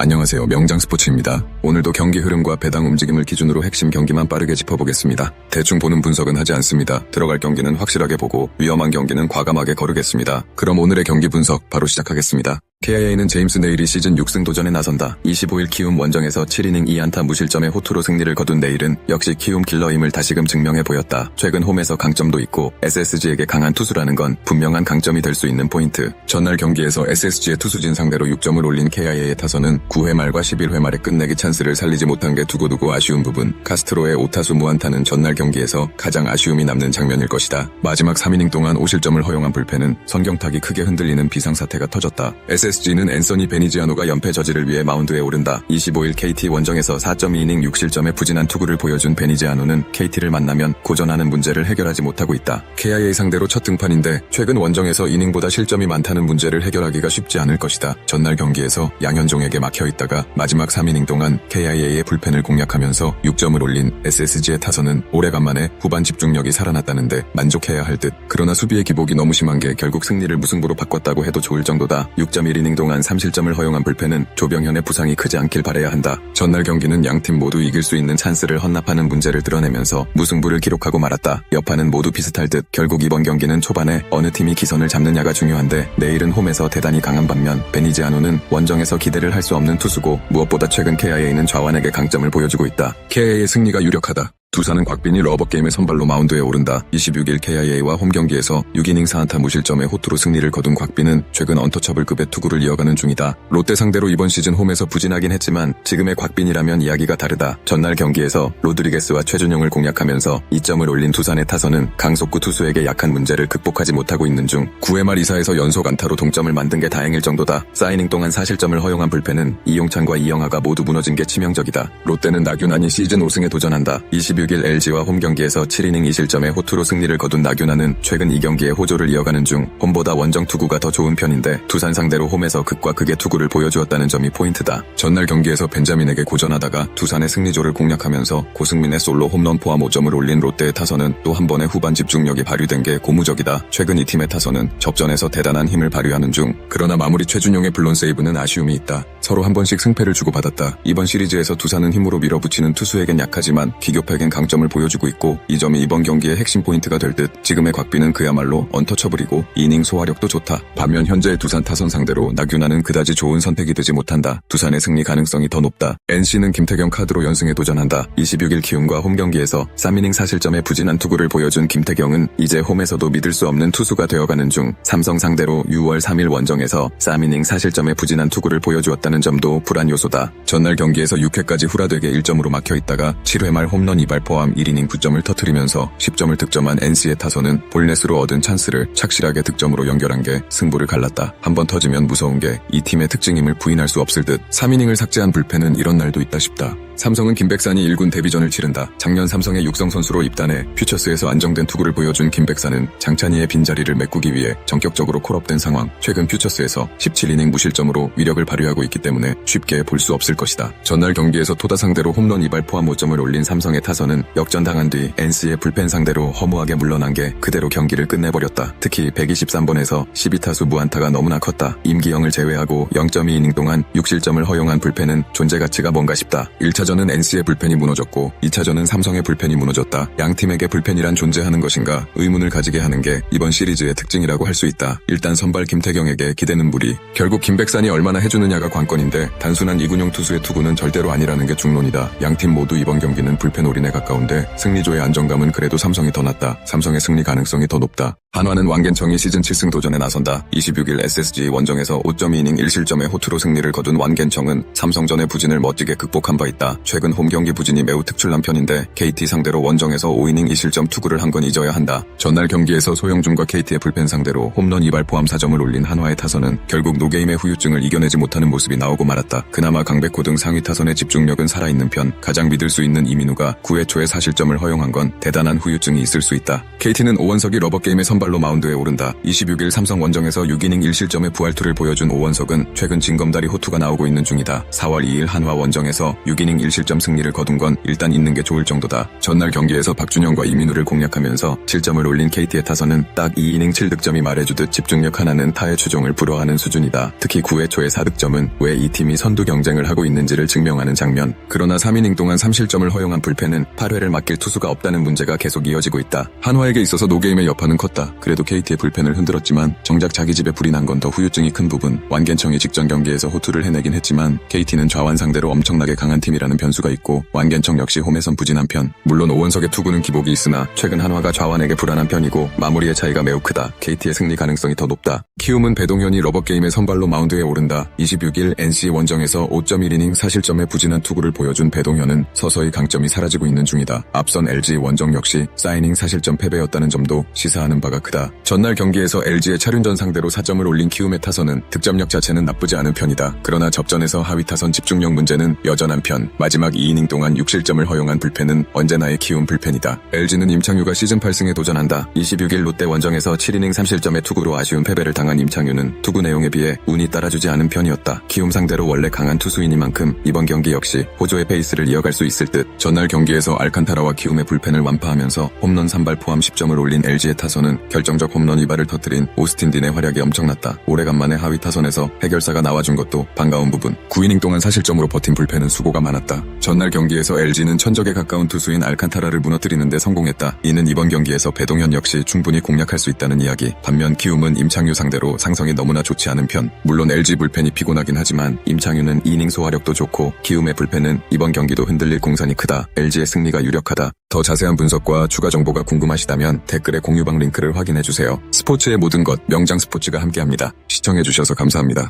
안녕하세요. 명장스포츠입니다. 오늘도 경기 흐름과 배당 움직임을 기준으로 핵심 경기만 빠르게 짚어보겠습니다. 대충 보는 분석은 하지 않습니다. 들어갈 경기는 확실하게 보고 위험한 경기는 과감하게 거르겠습니다. 그럼 오늘의 경기 분석 바로 시작하겠습니다. KIA는 제임스 네일이 시즌 6승 도전에 나선다. 25일 키움 원정에서 7이닝 2안타 무실점의 호투로 승리를 거둔 네일은 역시 키움 킬러임을 다시금 증명해 보였다. 최근 홈에서 강점도 있고 SSG에게 강한 투수라는 건 분명한 강점이 될 수 있는 포인트. 전날 경기에서 SSG의 투수진 상대로 6점을 올린 KIA의 타선은 9회 말과 11회 말에 끝내기 찬스를 살리지 못한 게 두고두고 아쉬운 부분. 카스트로의 5타수 무안타는 전날 경기에서 가장 아쉬움이 남는 장면일 것이다. 마지막 3이닝 동안 5실점을 허용한 불펜은 성경탁이 크게 흔들리는 비상사태가 터졌다. SSG는 앤서니 베니지아노가 연패 저지를 위해 마운드에 오른다. 25일 KT 원정에서 4.2이닝 6실점의 부진한 투구를 보여준 베니지아노는 KT를 만나면 고전하는 문제를 해결하지 못하고 있다. KIA 상대로 첫 등판인데 최근 원정에서 이닝보다 실점이 많다는 문제를 해결하기가 쉽지 않을 것이다. 전날 경기에서 양현종에게 막혀있다가 마지막 3이닝 동안 KIA의 불펜을 공략하면서 6점을 올린 SSG의 타선은 오래간만에 후반 집중력이 살아났다는데 만족해야 할 듯. 그러나 수비의 기복이 너무 심한 게 결국 승리를 무승부로 바꿨다고 해도 좋을 정도다. 6.1이닝 동안 3실점을 허용한 불펜은 조병현의 부상이 크지 않길 바라야 한다. 전날 경기는 양팀 모두 이길 수 있는 찬스를 헌납하는 문제를 드러내면서 무승부를 기록하고 말았다. 여파는 모두 비슷할 듯. 결국 이번 경기는 초반에 어느 팀이 기선을 잡느냐가 중요한데 내일은 홈에서 대단히 강한 반면 베니지아노는 원정에서 기대를 할 수 없는 투수고 무엇보다 최근 KIA는 좌완에게 강점을 보여주고 있다. KIA의 승리가 유력하다. 두산은 곽빈이 러버게임의 선발로 마운드에 오른다. 26일 KIA와 홈경기에서 6이닝 4안타 무실점의 호투로 승리를 거둔 곽빈은 최근 언터처블급의 투구를 이어가는 중이다. 롯데 상대로 이번 시즌 홈에서 부진하긴 했지만 지금의 곽빈이라면 이야기가 다르다. 전날 경기에서 로드리게스와 최준용을 공략하면서 2점을 올린 두산의 타선은 강속구 투수에게 약한 문제를 극복하지 못하고 있는 중 9회 말 2사에서 연속 안타로 동점을 만든 게 다행일 정도다. 4이닝 동안 4실점을 허용한 불펜은 이용찬과 이영하가 모두 무너진 게 치명적이다. 롯데는 나균안이 시즌 5승에 도전한다. 26일 LG와 홈경기에서 7이닝 2실점의 호투로 승리를 거둔 나균안은 최근 이 경기에 호조를 이어가는 중 홈보다 원정 투구가 더 좋은 편인데 두산 상대로 홈에서 극과 극의 투구를 보여주었다는 점이 포인트다. 전날 경기에서 벤자민에게 고전하다가 두산의 승리조를 공략하면서 고승민의 솔로 홈런 포함 5점을 올린 롯데의 타선은 또 한 번의 후반 집중력이 발휘된 게 고무적이다. 최근 이 팀의 타선은 접전에서 대단한 힘을 발휘하는 중. 그러나 마무리 최준용의 블론 세이브는 아쉬움이 있다. 서로 한 번씩 승패를 주고받았다. 이번 시리즈에서 두산은 힘으로 밀어붙이는 투수에겐 약하지만 기교팩엔 강점을 보여주고 있고 이 점이 이번 경기의 핵심 포인트가 될 듯. 지금의 곽빈은 그야말로 언터처블이고 이닝 소화력도 좋다. 반면 현재의 두산 타선 상대로 나균안은 그다지 좋은 선택이 되지 못한다. 두산의 승리 가능성이 더 높다. NC는 김태경 카드로 연승에 도전한다. 26일 키움과 홈경기에서 3이닝 4실점의 부진한 투구를 보여준 김태경은 이제 홈에서도 믿을 수 없는 투수가 되어가는 중. 삼성 상대로 6월 3일 원정에서 3이닝 4실점의 부진한 투구를 보여주었다는 점도 불안 요소다. 전날 경기에서 6회까지 후라되게 1점으로 막혀있다가 7회 말 홈런 2발 포함 1이닝 9점을 터뜨리면서 10점을 득점한 NC의 타선은 볼넷으로 얻은 찬스를 착실하게 득점으로 연결한 게 승부를 갈랐다. 한번 터지면 무서운 게 이 팀의 특징임을 부인할 수 없을 듯. 3이닝을 삭제한 불펜은 이런 날도 있다 싶다. 삼성은 김백산이 1군 데뷔전을 치른다. 작년 삼성의 육성 선수로 입단해 퓨처스에서 안정된 투구를 보여준 김백산은 장찬희의 빈자리를 메꾸기 위해 전격적으로 콜업된 상황. 최근 퓨처스에서 17이닝 무실점으로 위력을 발휘하고 있기 때문에 쉽게 볼 수 없을 것이다. 전날 경기에서 토다 상대로 홈런 2발 포함 5점을 올린 삼성의 타선은 역전당한 뒤 NC의 불펜 상대로 허무하게 물러난 게 그대로 경기를 끝내버렸다. 특히 123번에서 12타수 무안타가 너무나 컸다. 임기영을 제외하고 0.2이닝 동안 6실점을 허용한 불펜은 존재 가치가 뭔가 싶다. 1차전은 NC의 불펜이 무너졌고 2차전은 삼성의 불펜이 무너졌다. 양팀에게 불펜이란 존재하는 것인가 의문을 가지게 하는 게 이번 시리즈의 특징이라고 할 수 있다. 일단 선발 김태경에게 기대는 무리. 결국 김백산이 얼마나 해주느냐가 관건인데 단순한 이군용 투수의 투구는 절대로 아니라는 게 중론이다. 양팀 모두 이번 경기는 불펜 올인에 가까운데 승리조의 안정감은 그래도 삼성이 더 낫다. 삼성의 승리 가능성이 더 높다. 한화는 완겐청이 시즌 7승 도전에 나선다. 26일 SSG 원정에서 5.2이닝 1실점의 호투로 승리를 거둔 완겐청은 삼성전의 부진을 멋지게 극복한 바 있다. 최근 홈경기 부진이 매우 특출난 편인데 KT 상대로 원정에서 5이닝 2실점 투구를 한 건 잊어야 한다. 전날 경기에서 소영준과 KT의 불펜 상대로 홈런 2발 포함 4점을 올린 한화의 타선은 결국 노게임의 후유증을 이겨내지 못하는 모습이 나오고 말았다. 그나마 강백호 등 상위 타선의 집중력은 살아있는 편. 가장 믿을 수 있는 이민우가 9회 초에 4실점을 허용한 건 대단한 후유증이 있을 수 있다. KT는 오원석이 러버게임의 선발 선발로 마운드에 오른다. 26일 삼성 원정에서 6이닝 1실점의 부활투를 보여준 오원석은 최근 징검다리 호투가 나오고 있는 중이다. 4월 2일 한화 원정에서 6이닝 1실점 승리를 거둔 건 일단 있는 게 좋을 정도다. 전날 경기에서 박준영과 이민우를 공략하면서 7점을 올린 KT의 타선은 딱 2이닝 7득점이 말해주듯 집중력 하나는 타의 추종을 불허하는 수준이다. 특히 9회 초의 4득점은 왜 이 팀이 선두 경쟁을 하고 있는지를 증명하는 장면. 그러나 3이닝 동안 3실점을 허용한 불펜은 8회를 맡길 투수가 없다는 문제가 계속 이어지고 있다. 한화에게 있어서 노게임의 여파는 컸다. 그래도 KT의 불펜을 흔들었지만 정작 자기 집에 불이 난 건 더 후유증이 큰 부분. 완겐청이 직전 경기에서 호투를 해내긴 했지만 KT는 좌완 상대로 엄청나게 강한 팀이라는 변수가 있고 완겐청 역시 홈에선 부진한 편. 물론 오원석의 투구는 기복이 있으나 최근 한화가 좌완에게 불안한 편이고 마무리의 차이가 매우 크다. KT의 승리 가능성이 더 높다. 키움은 배동현이 러버게임의 선발로 마운드에 오른다. 26일 NC 원정에서 5.1이닝 4실점의 부진한 투구를 보여준 배동현은 서서히 강점이 사라지고 있는 중이다. 앞선 LG 원정 역시 4이닝 4실점 패배였다는 점도 시사하는 바가 크다. 전날 경기에서 LG의 차륜전 상대로 4점을 올린 키움의 타선은 득점력 자체는 나쁘지 않은 편이다. 그러나 접전에서 하위 타선 집중력 문제는 여전한 편. 마지막 2이닝 동안 6실점을 허용한 불펜은 언제나의 키움 불펜이다. LG는 임창유가 시즌 8승에 도전한다. 26일 롯데 원정에서 7이닝 3실점의 투구로 아쉬운 패배를 당한 임창유는 투구 내용에 비해 운이 따라주지 않은 편이었다. 키움 상대로 원래 강한 투수이니만큼 이번 경기 역시 호조의 페이스를 이어갈 수 있을 듯. 전날 경기에서 알칸타라와 키움의 불펜을 완파하면서 홈런 3발 포함 10점을 올린 LG의 타선은 결정적 홈런 2발을 터뜨린 오스틴 딘의 활약이 엄청났다. 오래간만에 하위 타선에서 해결사가 나와준 것도 반가운 부분. 9이닝 동안 4실점으로 버틴 불펜은 수고가 많았다. 전날 경기에서 LG는 천적에 가까운 투수인 알칸타라를 무너뜨리는데 성공했다. 이는 이번 경기에서 배동현 역시 충분히 공략할 수 있다는 이야기. 반면 키움은 임창유 상대로 상성이 너무나 좋지 않은 편. 물론 LG 불펜이 피곤하긴 하지만 임창유는 이닝 소화력도 좋고 키움의 불펜은 이번 경기도 흔들릴 공산이 크다. LG의 승리가 유력하다. 더 자세한 분석과 추가 정보가 궁금하시다면 댓글에 공유방 링크를 확인해주세요. 스포츠의 모든 것 명장 스포츠가 함께합니다. 시청해주셔서 감사합니다.